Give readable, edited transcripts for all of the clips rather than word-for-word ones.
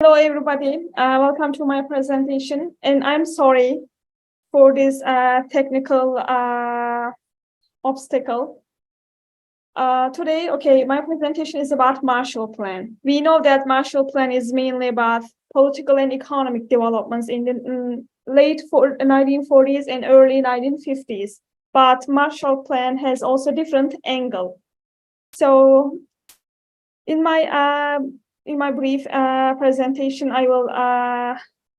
Hello, everybody. Welcome to my presentation. And I'm sorry for this technical obstacle. Today, my presentation is about Marshall Plan. We know that Marshall Plan is mainly about political and economic developments in the late 1940s and early 1950s. But Marshall Plan has also different angle. So in my brief presentation, I will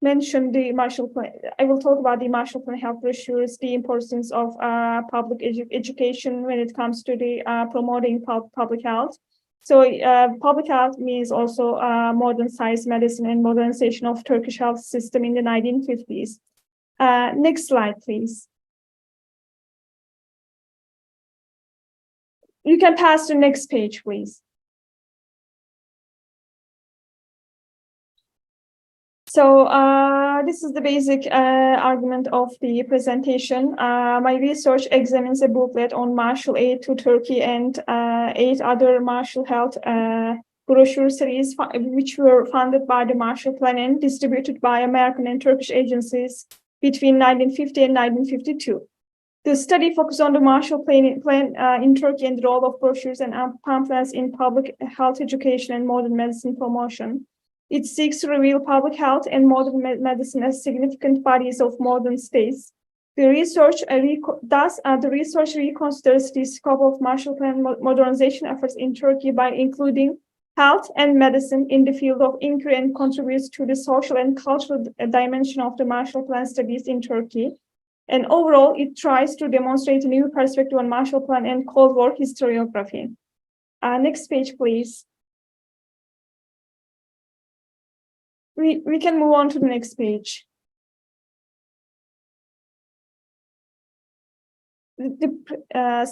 mention the Marshall Plan. I will talk about the Marshall Plan health brochures, the importance of public education when it comes to the promoting public health. So public health means also modern science, medicine, and modernization of Turkish health system in the 1950s. Next slide, please. You can pass to the next page, please. So this is the basic argument of the presentation. My research examines a booklet on Marshall aid to Turkey and 8 other Marshall health brochure series, which were funded by the Marshall Plan and distributed by American and Turkish agencies between 1950 and 1952. The study focused on the Marshall Plan in Turkey and the role of brochures and pamphlets in public health education and modern medicine promotion. It seeks to reveal public health and modern medicine as significant bodies of modern states. The research reconsiders the scope of Marshall Plan modernization efforts in Turkey by including health and medicine in the field of inquiry and contributes to the social and cultural dimension of the Marshall Plan studies in Turkey. And overall, it tries to demonstrate a new perspective on Marshall Plan and Cold War historiography. Next page, please. We can move on to the next page.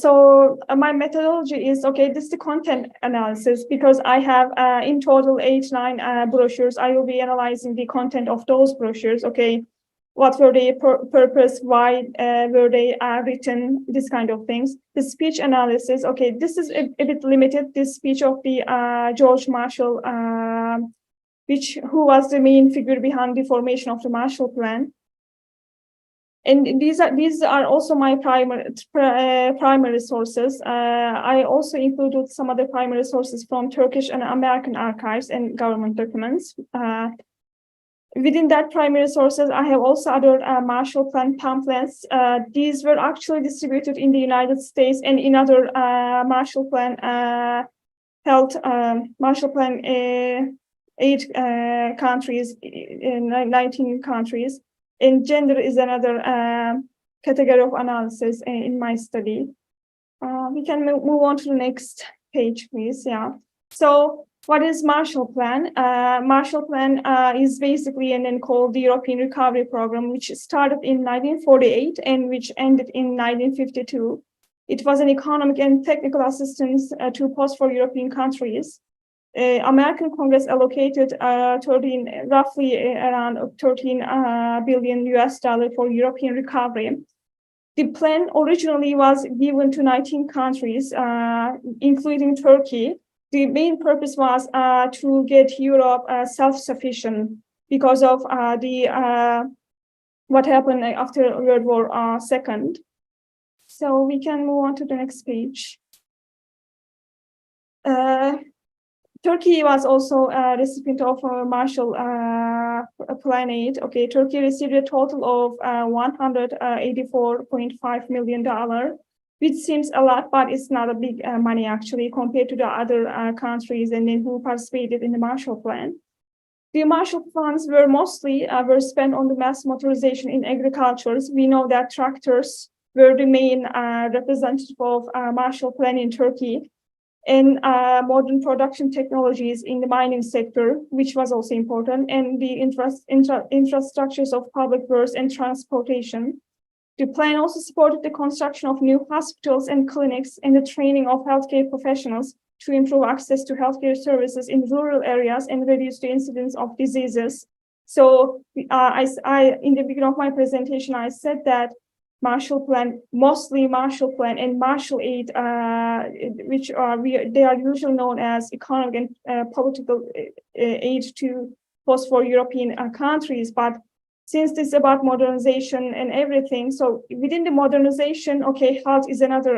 So my methodology is, this is the content analysis, because I have in total 8-9 brochures. I will be analyzing the content of those brochures. What were their purpose, why were they written, this kind of things. The speech analysis, this is a bit limited. This speech of the George Marshall, who was the main figure behind the formation of the Marshall Plan. And these are also my primary sources. I also included some other primary sources from Turkish and American archives and government documents. Within that primary sources, I have also other Marshall Plan pamphlets. These were actually distributed in the United States and in other Marshall Plan Marshall Plan 8 countries, in 19 countries. And gender is another category of analysis in my study. We can move on to the next page, please. So what is Marshall Plan? Marshall Plan is basically and then called the European Recovery Program, which started in 1948 and which ended in 1952. It was an economic and technical assistance to post-war European countries. American Congress allocated roughly around 13 billion US dollar for European recovery. The plan originally was given to 19 countries, including Turkey. The main purpose was to get Europe self-sufficient because of what happened after World War II. So we can move on to the next page. Turkey was also a recipient of Marshall Plan aid. Turkey received a total of $184.5 million, which seems a lot, but it's not a big money actually compared to the other countries and then who participated in the Marshall Plan. The Marshall funds were mostly spent on the mass motorization in agriculture. We know that tractors were the main representative of Marshall Plan in Turkey. And modern production technologies in the mining sector, which was also important, and the infrastructures of public works and transportation. The plan also supported the construction of new hospitals and clinics and the training of healthcare professionals to improve access to healthcare services in rural areas and reduce the incidence of diseases. So in the beginning of my presentation, I said that Marshall Plan, mostly Marshall Plan and Marshall aid, which they are usually known as economic and political aid to post-war European countries. But since this is about modernization and everything, so within the modernization, okay, health is another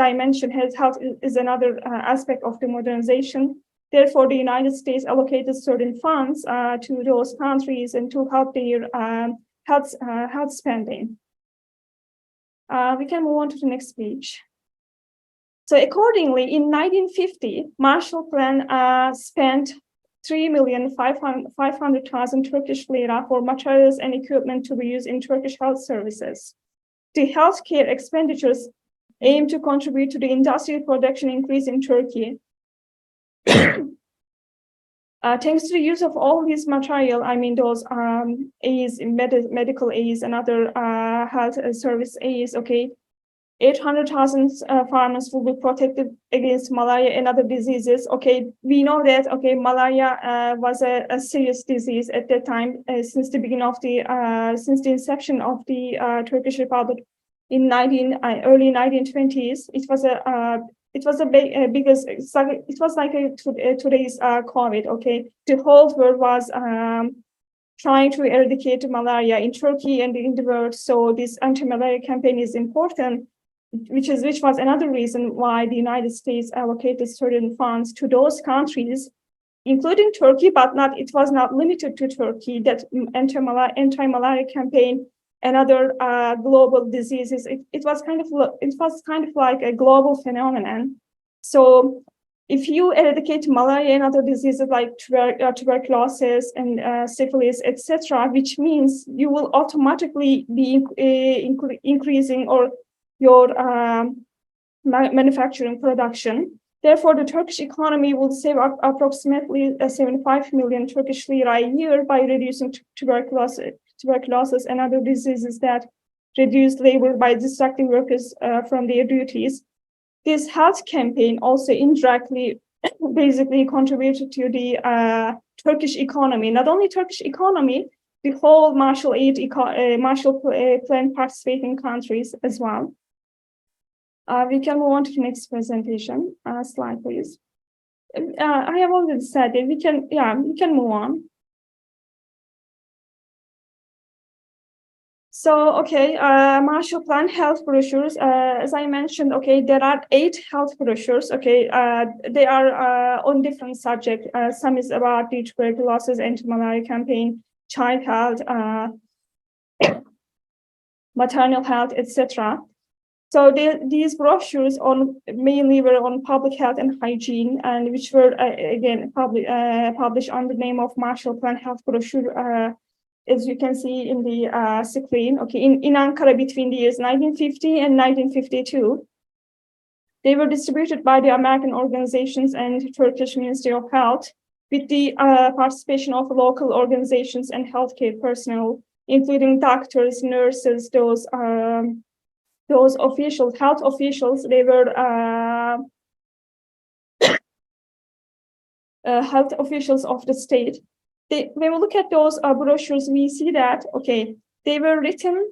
dimension. Health is another aspect of the modernization. Therefore, the United States allocated certain funds to those countries and to help their health spending. We can move on to the next page. So accordingly, in 1950, Marshall Plan spent 3,500,000 Turkish lira for materials and equipment to be used in Turkish health services. The healthcare expenditures aim to contribute to the industrial production increase in Turkey. Thanks to the use of all these material, I mean those aids, medical aids and other health service aids, okay, 800,000 farmers will be protected against malaria and other diseases. Okay, we know that, okay, malaria was a serious disease at that time since the beginning of the, since the inception of the Turkish Republic in early 1920s. It was like today's COVID, okay? The whole world was trying to eradicate malaria in Turkey and in the world. So this anti-malaria campaign is important, which was another reason why the United States allocated certain funds to those countries, including Turkey, but it was not limited to Turkey. That anti-malaria campaign and other global diseases, it was kind of like a global phenomenon. So if you eradicate malaria and other diseases like tuberculosis and syphilis, etc., which means you will automatically be increasing or your manufacturing production. Therefore, the Turkish economy will save approximately 75 million Turkish lira a year by reducing tuberculosis and other diseases that reduce labor by distracting workers from their duties. This health campaign also indirectly basically contributed to the Turkish economy. Not only Turkish economy, the whole Marshall Plan participating countries as well. We can move on to the next presentation slide, please. I have already said that we can move on. So, okay, Marshall Plan health brochures, as I mentioned, okay, there are 8 health brochures, okay, they are on different subjects. Some is about the tuberculosis, anti-malaria campaign, child health, maternal health, etc. So these brochures mainly were on public health and hygiene, and which were again published under the name of Marshall Plan health brochure, as you can see in the screen. Okay, in Ankara between the years 1950 and 1952. They were distributed by the American organizations and the Turkish Ministry of Health, with the participation of local organizations and healthcare personnel, including doctors, nurses, those officials, health officials. They were health officials of the state. When we look at those brochures, we see that, okay, they were written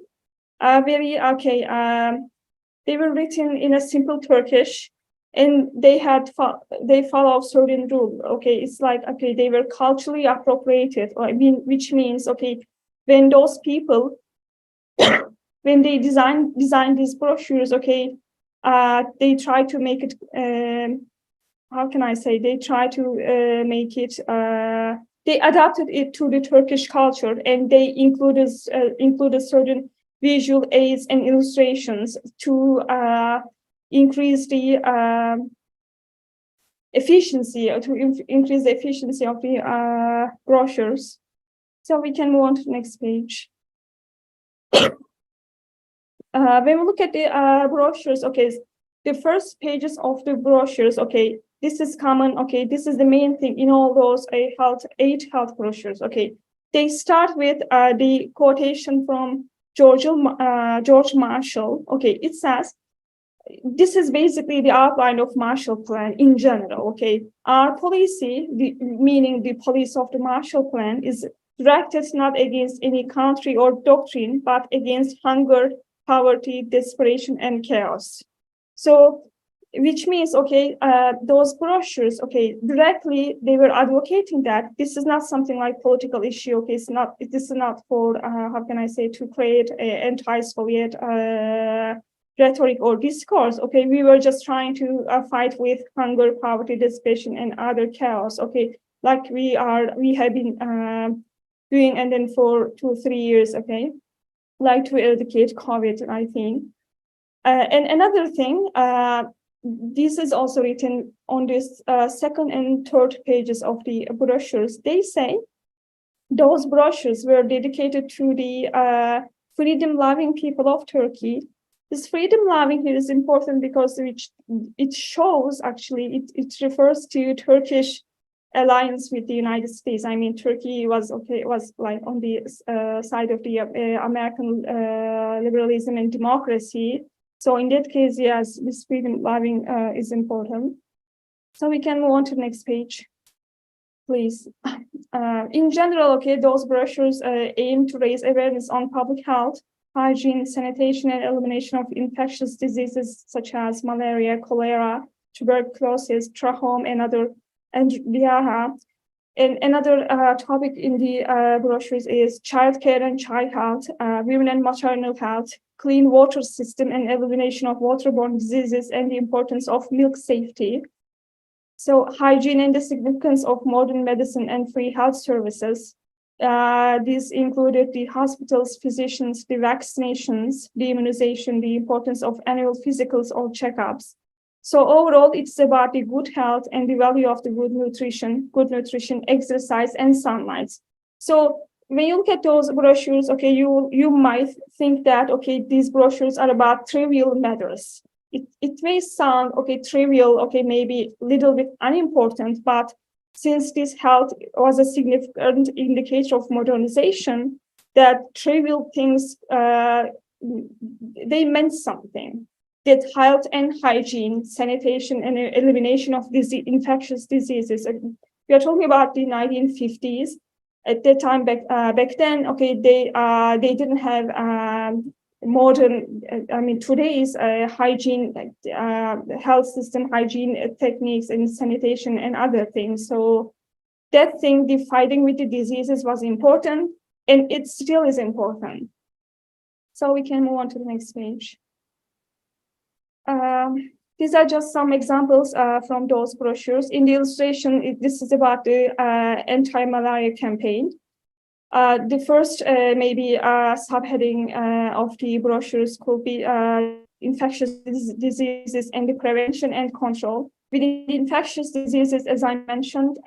they were written in a simple Turkish, and they follow certain rules. Okay, it's like, okay, they were culturally appropriated, which means, okay, when those people when they design these brochures, okay, they try to make it, how can I say, they try to make it, they adapted it to the Turkish culture, and they included certain visual aids and illustrations to increase the efficiency, increase the efficiency of the brochures. So we can move on to the next page. When we look at the brochures, okay, the first pages of the brochures, okay, this is common, okay, this is the main thing in all those 8 health brochures, okay. They start with the quotation from George Marshall, okay. It says, this is basically the outline of Marshall Plan in general, okay. Our policy, meaning the policy of the Marshall Plan, is directed not against any country or doctrine, but against hunger, poverty, desperation, and chaos. So which means, those brochures, directly they were advocating that this is not something like political issue. This is not for, how can I say, to create an anti-Soviet rhetoric or discourse. We were just trying to fight with hunger, poverty, desperation, and other chaos. Like we have been doing, and then for 2-3 years. Like to eradicate COVID-19. And another thing, this is also written on this second and third pages of the brochures. They say those brochures were dedicated to the freedom-loving people of Turkey. This freedom-loving here is important because it shows, actually, it refers to Turkish alliance with the United States. I mean, Turkey was like on the side of the American liberalism and democracy. So in that case, yes, this freedom-loving is important. So we can move on to the next page, please. In general, those brochures aim to raise awareness on public health, hygiene, sanitation, and elimination of infectious diseases such as malaria, cholera, tuberculosis, trachoma, and diarrhea. And another topic in the brochures is childcare and child health, women and maternal health, clean water system and elimination of waterborne diseases, and the importance of milk safety. So hygiene and the significance of modern medicine and free health services. These included the hospitals, physicians, the vaccinations, the immunization, the importance of annual physicals or checkups. So overall, it's about the good health and the value of the good nutrition, exercise, and sunlight. So when you look at those brochures, you might think that, these brochures are about trivial matters. It may sound, trivial, maybe a little bit unimportant, but since this health was a significant indicator of modernization, that trivial things, they meant something. That health and hygiene, sanitation, and elimination of infectious diseases. We are talking about the 1950s. At that time, back then, they didn't have modern. Today's hygiene, health system, hygiene techniques, and sanitation, and other things. So that thing, the fighting with the diseases, was important, and it still is important. So we can move on to the next page. These are just some examples from those brochures. In the illustration, this is about the anti-malaria campaign. The first subheading of the brochures could be infectious diseases and the prevention and control. Within the infectious diseases, as I mentioned,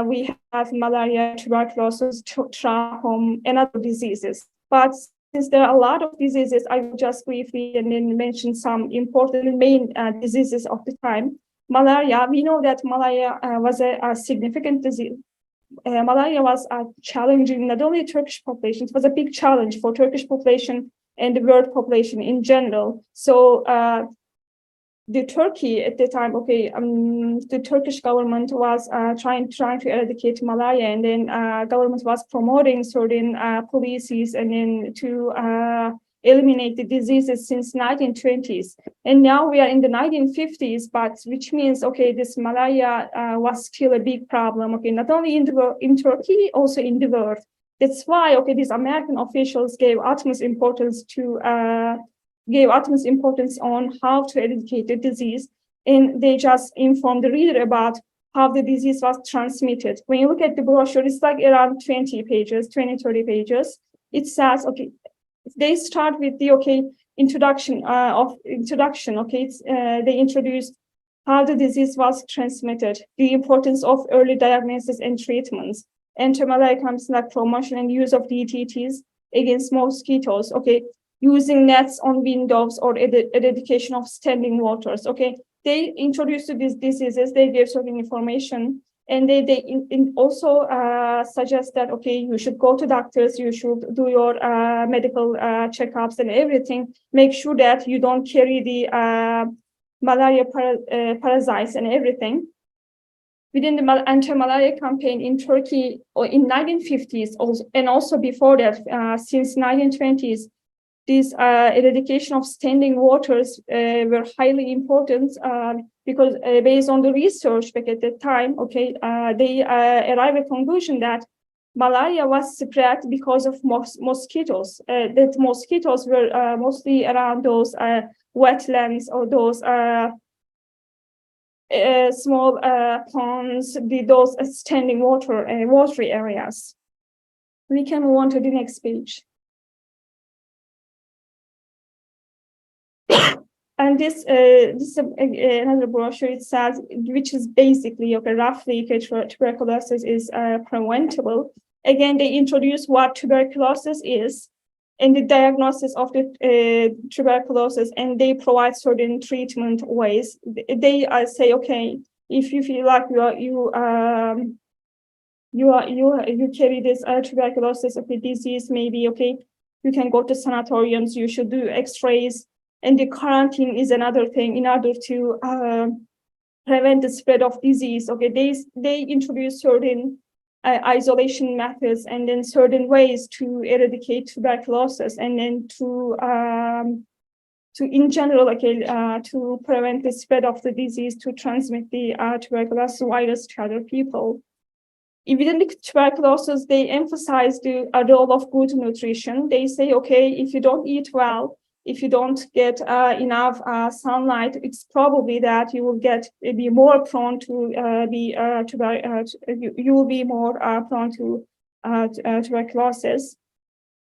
we have malaria, tuberculosis, trachoma, and other diseases. But since there are a lot of diseases, I will just briefly mention some important main diseases of the time. Malaria, we know that malaria was a significant disease. Malaria was challenging not only Turkish population, it was a big challenge for Turkish population and the world population in general. So the Turkey at the time, the Turkish government was trying to eradicate malaria, and then government was promoting certain policies and then to eliminate the diseases since 1920s. And now we are in the 1950s, but which means, this malaria was still a big problem, not only in Turkey, also in the world. That's why, these American officials gave utmost importance on how to eradicate the disease, and they just informed the reader about how the disease was transmitted. When you look at the brochure, it's like around 20 pages, 30 pages. It says, they start with the introduction. They introduced how the disease was transmitted, the importance of early diagnosis and treatments, anti-malaria campaigns like promotion and use of DTTs against mosquitoes, using nets on windows or eradication of standing waters. They introduced these diseases, they gave certain information, and they also suggest that, you should go to doctors, you should do your medical checkups and everything. Make sure that you don't carry the malaria parasites and everything. Within the anti-malaria campaign in Turkey, or in 1950s, and also before that, since 1920s, this eradication of standing waters were highly important because based on the research back at that time, they arrived at a conclusion that malaria was spread because of mosquitoes. That mosquitoes were mostly around those wetlands or those small ponds, those standing watery areas. We can move on to the next page. And this is another brochure. It says, which is basically, roughly, tuberculosis is preventable. Again, they introduce what tuberculosis is and the diagnosis of the tuberculosis, and they provide certain treatment ways. They say, okay, if you feel like you carry this tuberculosis disease, maybe you can go to sanatoriums. You should do X-rays. And the quarantine is another thing in order to prevent the spread of disease. They introduce certain isolation methods and then certain ways to eradicate tuberculosis, and then to in general, to prevent the spread of the disease, to transmit the tuberculosis virus to other people. Within the tuberculosis, they emphasize the role of good nutrition. They say, if you don't eat well, if you don't get enough sunlight, it's probably that you will be more prone to you will be more prone to tuberculosis.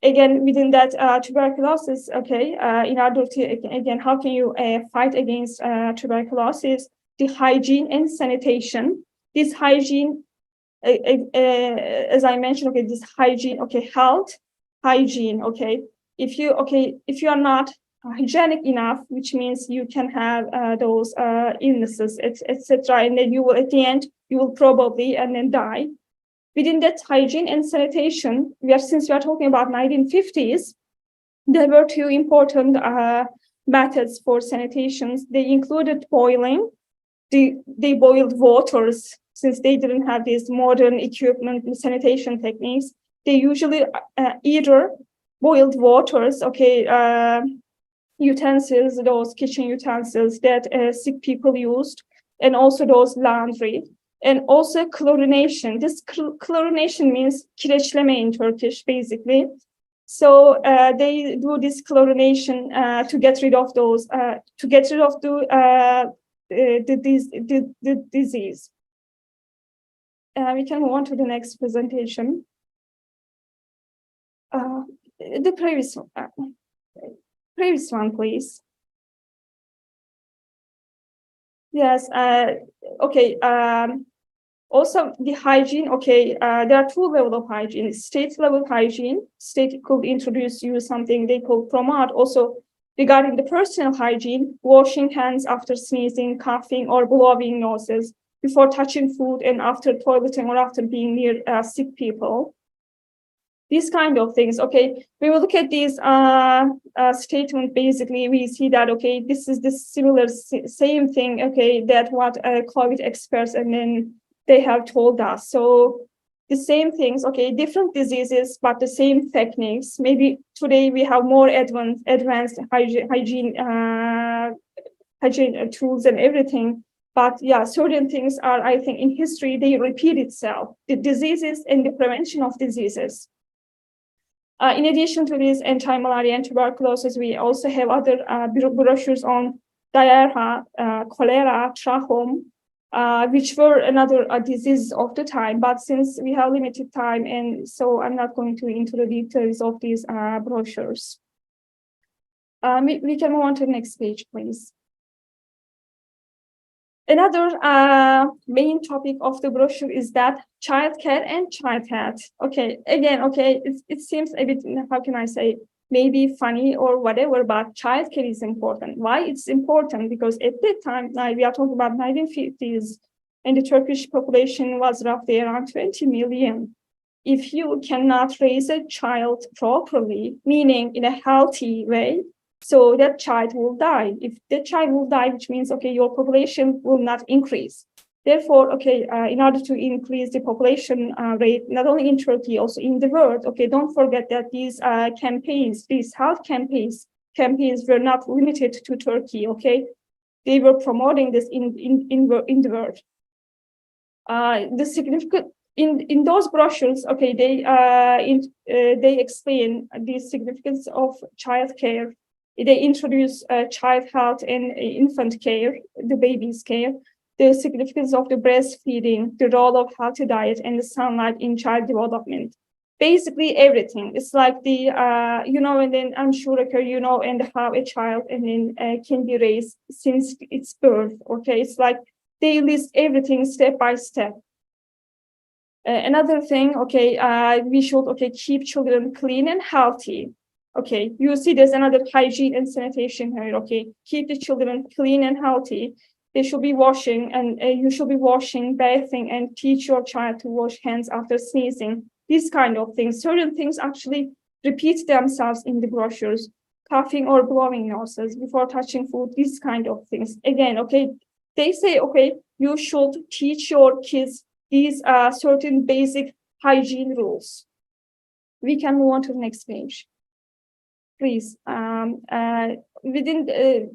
Again, within that tuberculosis, in order to, again, how can you fight against tuberculosis? The hygiene and sanitation. This hygiene, as I mentioned, this hygiene, health, hygiene, If you are not hygienic enough, which means you can have those illnesses, etc., and then you will, at the end, you will probably and then die. Within that hygiene and sanitation, since we are talking about 1950s, there were two important methods for sanitations. They included boiling. They boiled waters, since they didn't have these modern equipment and sanitation techniques. They usually either boiled waters, utensils, those kitchen utensils that sick people used, and also those laundry, and also chlorination. This chlorination means kireçleme in Turkish, basically. So they do this chlorination to get rid of those, the disease. We can move on to the next presentation. The previous one, please. Yes. Also, the hygiene. There are two levels of hygiene. State level hygiene. State could introduce you something they could promote. Also, regarding the personal hygiene, washing hands after sneezing, coughing, or blowing noses, before touching food, and after toileting or after being near sick people. These kind of things. When we look at these statement, basically we see that this is the similar same thing. That what COVID experts and then they have told us. So the same things. Different diseases, but the same techniques. Maybe today we have more advanced hygiene tools and everything. But yeah, certain things are, I think, in history they repeat itself. The diseases and the prevention of diseases. In addition to this anti-malaria and tuberculosis, we also have other brochures on diarrhea, cholera, trachom, which were another disease of the time. But since we have limited time, and so I'm not going to into the details of these brochures. We can move on to the next page, please. Another main topic of the brochure is that childcare and child health. It seems a bit, how can I say, maybe funny or whatever, but childcare is important. Why it's important? Because at that time, we are talking about 1950s, and the Turkish population was roughly around 20 million. If you cannot raise a child properly, meaning in a healthy way, so that child will die. If that child will die, which means, your population will not increase. Therefore, okay, in order to increase the population rate, not only in Turkey, also in the world, okay, don't forget that these campaigns, these health campaigns were not limited to Turkey, okay? They were promoting this in the world. The significant in those brochures, okay, they explain the significance of childcare. They introduce child health and infant care, the baby's care, the significance of the breastfeeding, the role of healthy diet and the sunlight in child development. Basically everything. It's like the and then I'm sure, okay, and how a child and then can be raised since its birth. Okay, it's like they list everything step by step. Another thing, okay, we should keep children clean and healthy. Okay, you see there's another hygiene and sanitation here. Okay, keep the children clean and healthy. They should be washing, and you should be washing, bathing, and teach your child to wash hands after sneezing. These kind of things. Certain things actually repeat themselves in the brochures. Coughing or blowing noses before touching food. These kind of things. Again, okay, they say, okay, you should teach your kids these certain basic hygiene rules. We can move on to the next page. Please, within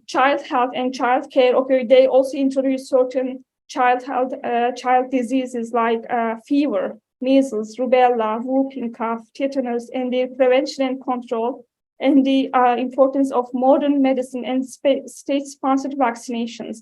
child health and child care, okay, they also introduce certain child health, child diseases like fever, measles, rubella, whooping cough, tetanus, and their prevention and control, and the importance of modern medicine and state-sponsored vaccinations.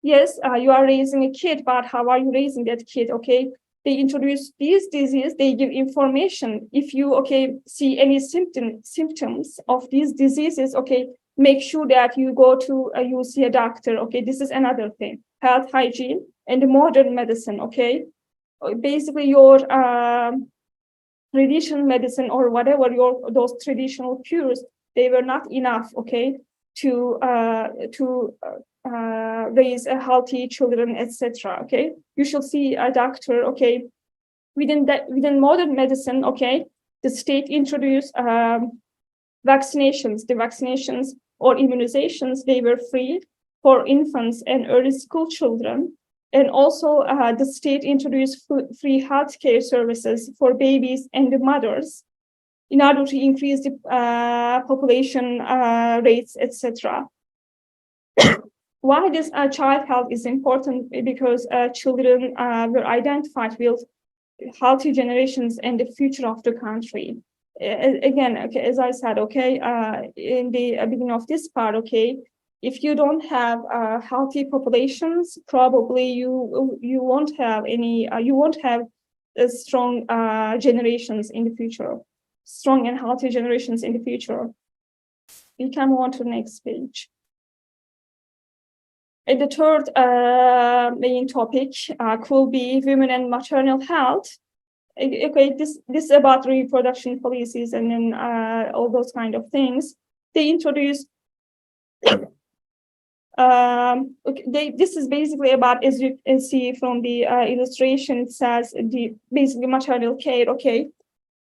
Yes, you are raising a kid, but how are you raising that kid? Okay, they introduce these diseases, they give information. If you, see any symptoms of these diseases, okay, make sure that you go to, you see a doctor. Okay, this is another thing, health, hygiene, and modern medicine, okay? Basically, your traditional medicine or whatever, those traditional cures, they were not enough, okay, to raise a healthy children, etc. Okay, you should see a doctor. Okay, within modern medicine, okay, the state introduced vaccinations. The vaccinations or immunizations, they were free for infants and early school children, and also the state introduced free healthcare services for babies and the mothers in order to increase the population rates, etc. Why this child health is important? Because children were identified with healthy generations and the future of the country. Again, okay, as I said, okay, in the beginning of this part, okay, if you don't have healthy populations, probably you won't have any, you won't have strong generations in the future, strong and healthy generations in the future. We can move on to the next page. And the third main topic could be women and maternal health. Okay, this is about reproduction policies and then all those kind of things. They introduce. This is basically about, as you can see from the illustration, it says basically maternal care. Okay,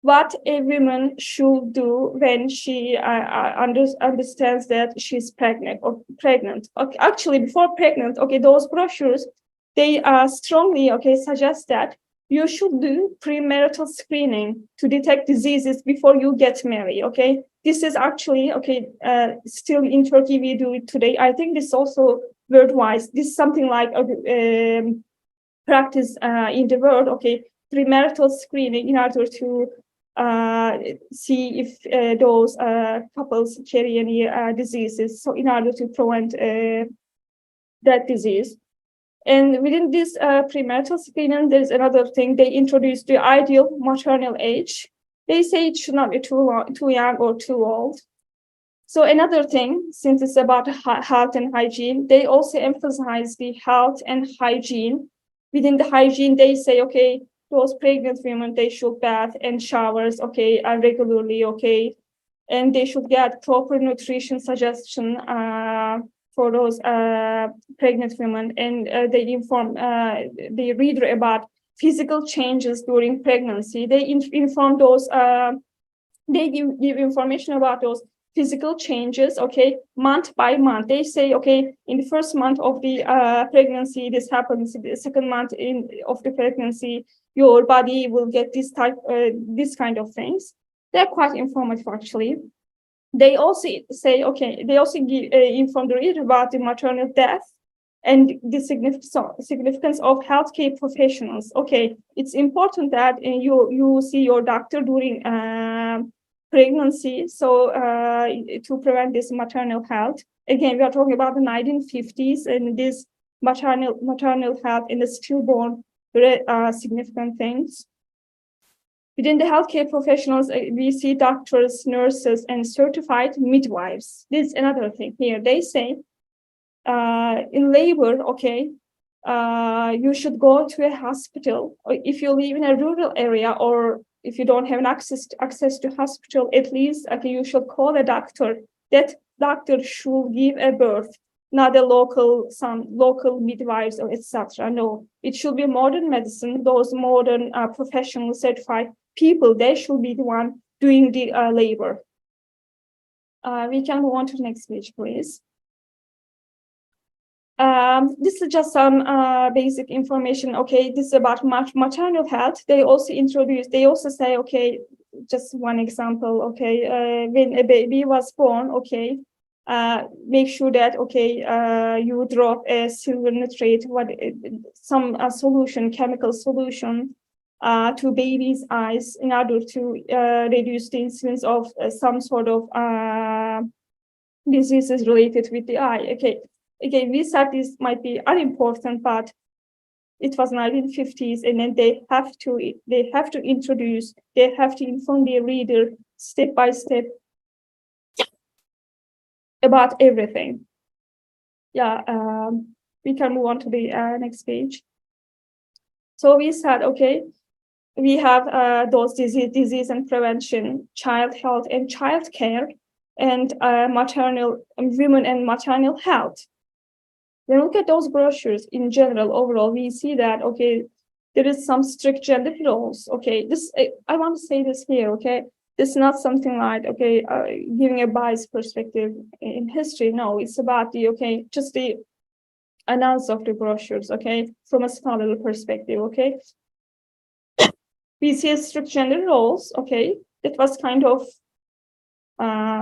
what a woman should do when she understands that she's pregnant. Okay, actually, before pregnant, okay, those brochures, they strongly, okay, suggest that you should do premarital screening to detect diseases before you get married. Okay, this is actually, okay, still in Turkey we do it today. I think this also worldwide. This is something like a practice in the world. Okay, premarital screening in order to see if those couples carry any diseases, so in order to prevent that disease. And within this premarital screening, there's another thing. They introduced the ideal maternal age. They say it should not be too young or too old. So another thing, since it's about health and hygiene, they also emphasize the health and hygiene. Within the hygiene, they say, okay, those pregnant women, they should bath and showers, okay, regularly, okay, and they should get proper nutrition suggestion for those pregnant women, and they read about physical changes during pregnancy. They inform those, they give information about those physical changes, okay, month by month. They say, okay, in the first month of the pregnancy, this happens. In the second month of the pregnancy, your body will get this kind of things. They're quite informative, actually. They also say, okay, they also inform the reader about the maternal death and the significance of healthcare professionals. Okay, it's important that you see your doctor during pregnancy, so to prevent this maternal health. Again, we are talking about the 1950s, and this maternal health in the stillborn, very significant things. Within the healthcare professionals, we see doctors, nurses, and certified midwives. This is another thing here. They say in labor, okay, you should go to a hospital. If you live in a rural area, or if you don't have access to hospital, at least you should call a doctor. That doctor should give a birth, not some local midwives or etc. No, it should be modern medicine. Those modern professional certified people, they should be the one doing the labor. We can move on to the next page, please. This is just some basic information. Okay, this is about maternal health. They also say, okay, just one example. Okay, when a baby was born, okay, make sure that, okay, you drop a silver nitrate, some solution, chemical solution, to baby's eyes in order to reduce the incidence of some sort of diseases related with the eye. Okay. Again, we said this might be unimportant, but it was 1950s, and then they have to inform the reader step by step about everything. Yeah, we can move on to the next page. So we said, okay, we have those disease and prevention, child health and child care, and women and maternal health. When we look at those brochures in general, overall, we see that, okay, there is some strict gender roles. Okay, I want to say this here, okay? This is not something like, okay, giving a biased perspective in history. No, it's about just the analysis of the brochures, okay, from a scholarly perspective, okay? We see strict gender roles, okay, that was kind of,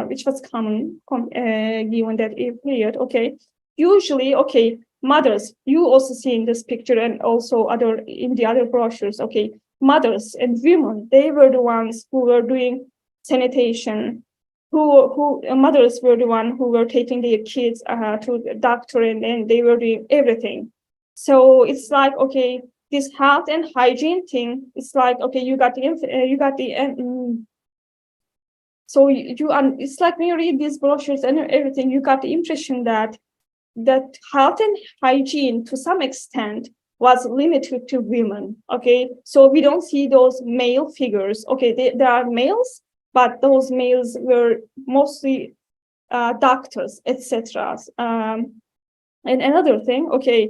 which was common given that period, okay? Usually, okay, mothers, you also see in this picture and also in the other brochures, okay, mothers and women, they were the ones who were doing sanitation, mothers were the ones who were taking their kids to the doctor, and they were doing everything. So it's like, okay, this health and hygiene thing, it's like, okay, so it's like when you read these brochures and everything, you got the impression that health and hygiene to some extent was limited to women. Okay, so we don't see those male figures. Okay, there are males, but those males were mostly doctors, etc. And another thing, okay,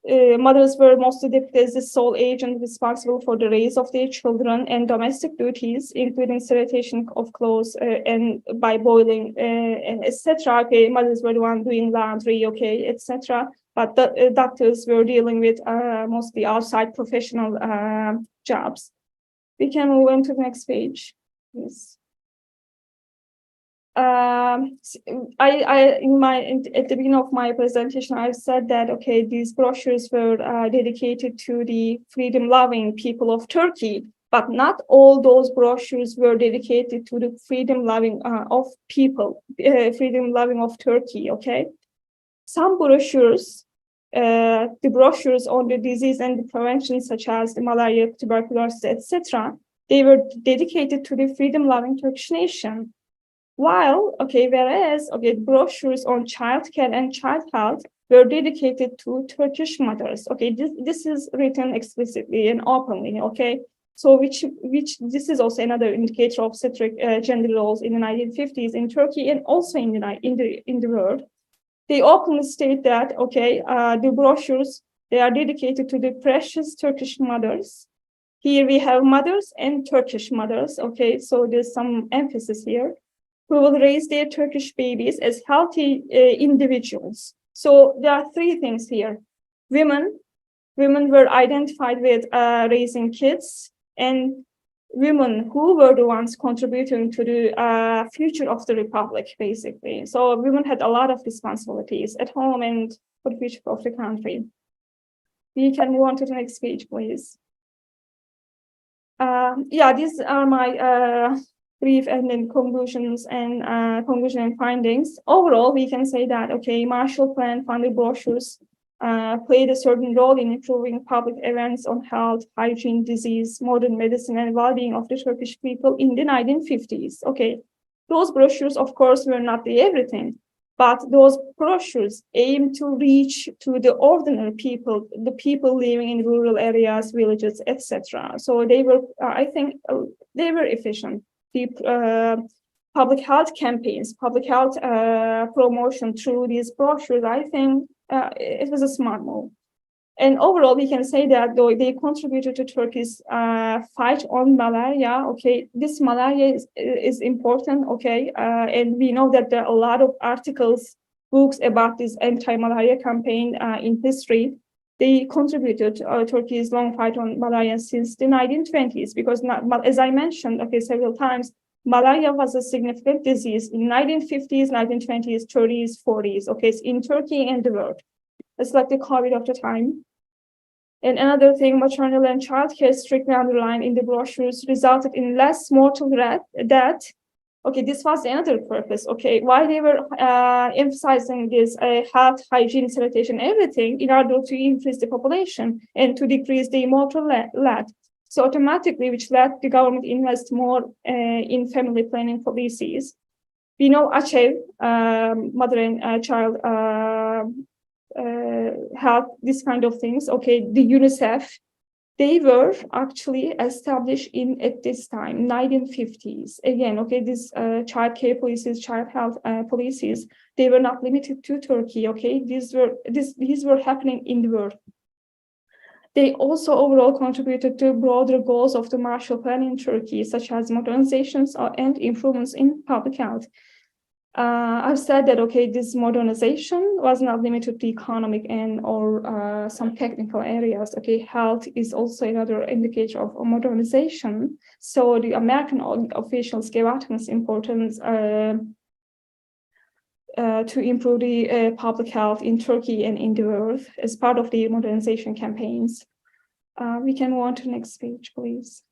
mothers were mostly depicted as the sole agent responsible for the raise of their children and domestic duties, including sanitation of clothes and by boiling, and etc. Okay, mothers were the one doing laundry, okay, etc. But the doctors were dealing with mostly outside professional jobs. We can move on to the next page, please. At the beginning of my presentation, I said that, okay, these brochures were dedicated to the freedom-loving people of Turkey, but not all those brochures were dedicated to the freedom-loving of people, freedom-loving of Turkey, okay? Some brochures, the brochures on the disease and the prevention, such as the malaria, tuberculosis, etc., they were dedicated to the freedom-loving Turkish nation. Whereas brochures on childcare and child health were dedicated to Turkish mothers. Okay, this is written explicitly and openly. Okay, so which this is also another indicator of strict gender roles in the 1950s in Turkey and also in the world. They openly state that the brochures, they are dedicated to the precious Turkish mothers. Here we have mothers and Turkish mothers. Okay, so there's some emphasis here. who will raise their Turkish babies as healthy individuals. So there are three things here. Women were identified with raising kids, and women who were the ones contributing to the future of the republic, basically. So women had a lot of responsibilities at home and for the future of the country. We can move on to the next page, please. These are my brief and then conclusions and findings. Overall, we can say that, okay, Marshall Plan funded brochures played a certain role in improving public awareness on health, hygiene, disease, modern medicine, and well-being of the Turkish people in the 1950s. Okay, those brochures, of course, were not the everything, but those brochures aim to reach to the ordinary people, the people living in rural areas, villages, etc. So they were, I think, they were efficient. The public health campaigns, public health promotion through these brochures, I think it was a smart move. And overall, we can say that though they contributed to Turkey's fight on malaria. Okay, this malaria is important. Okay, and we know that there are a lot of articles, books about this anti-malaria campaign in history. They contributed to Turkey's long fight on malaria since the 1920s, because as I mentioned, okay, several times, malaria was a significant disease in 1950s, 1920s, 30s, 40s. Okay, it's in Turkey and the world. It's like the COVID of the time. And another thing, maternal and childcare strictly underlined in the brochures resulted in less mortal death. Okay, this was another purpose. Okay, why they were emphasizing this health, hygiene, sanitation, everything in order to increase the population and to decrease the mortal death. So automatically, which led the government invest more in family planning policies. We know AÇEV, mother and child health, this kind of things. Okay, the UNICEF, they were actually established at this time, 1950s. Again, okay, these child care policies, child health policies, they were not limited to Turkey. Okay, these were happening in the world. They also overall contributed to broader goals of the Marshall Plan in Turkey, such as modernizations and improvements in public health. I've said that, okay, this modernization was not limited to economic or some technical areas. Okay, health is also another indicator of modernization. So the American officials gave utmost importance to improve the public health in Turkey and in the world as part of the modernization campaigns. We can move on to the next page, please.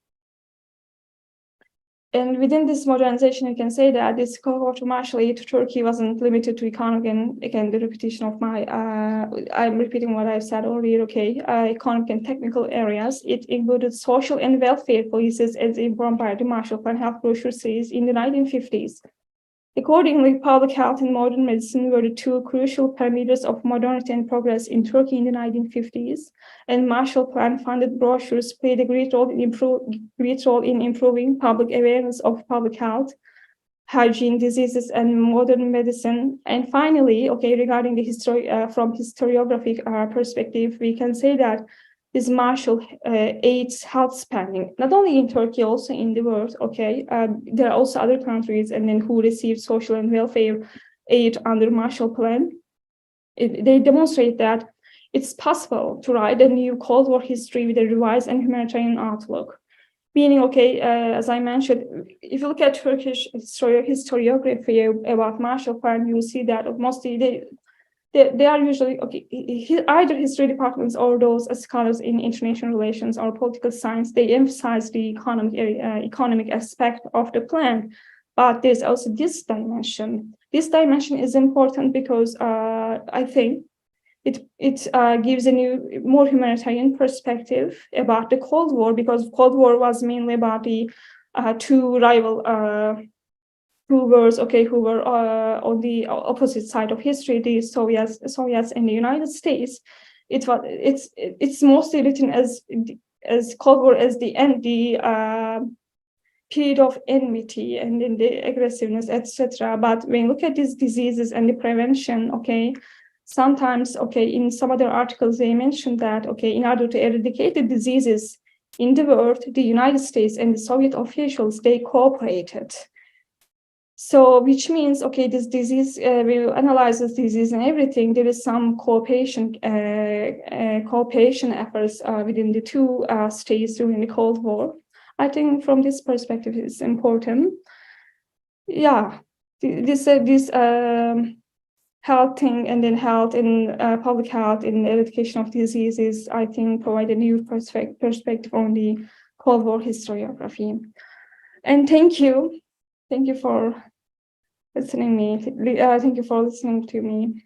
And within this modernization, you can say that this cohort of martial aid to Turkey wasn't limited to economic, and again, the repetition of my, I'm repeating what I've said earlier, okay, economic and technical areas. It included social and welfare policies as informed by the Marshall Plan Health Brochure series in the 1950s. Accordingly, public health and modern medicine were the two crucial parameters of modernity and progress in Turkey in the 1950s, and Marshall Plan-funded brochures played a great role in improving public awareness of public health, hygiene, diseases, and modern medicine. And finally, okay, regarding the history from historiographic perspective, we can say that this Marshall aids health spending, not only in Turkey, also in the world, okay? There are also other countries and then who received social and welfare aid under Marshall Plan. They demonstrate that it's possible to write a new Cold War history with a revised and humanitarian outlook. Meaning, okay, as I mentioned, if you look at Turkish historiography about Marshall Plan, you will see that mostly they are usually, okay, either history departments or those scholars in international relations or political science, they emphasize the economic aspect of the plan. But there's also this dimension. This dimension is important because I think it gives a new, more humanitarian perspective about the Cold War, because Cold War was mainly about the two rival who were on the opposite side of history, the Soviets and the United States. It's mostly written as Cold War as the end, the period of enmity and then the aggressiveness, etc. But when you look at these diseases and the prevention, okay, sometimes, okay, in some other articles they mentioned that, okay, in order to eradicate the diseases in the world, the United States and the Soviet officials, they cooperated. So, which means, okay, this disease, we will analyze this disease and everything. There is some cooperation efforts within the two states during the Cold War. I think from this perspective, it's important. Yeah, this health thing, and then health and public health in eradication of diseases, I think, provide a new perspective on the Cold War historiography. And thank you for listening me. Thank you for listening to me.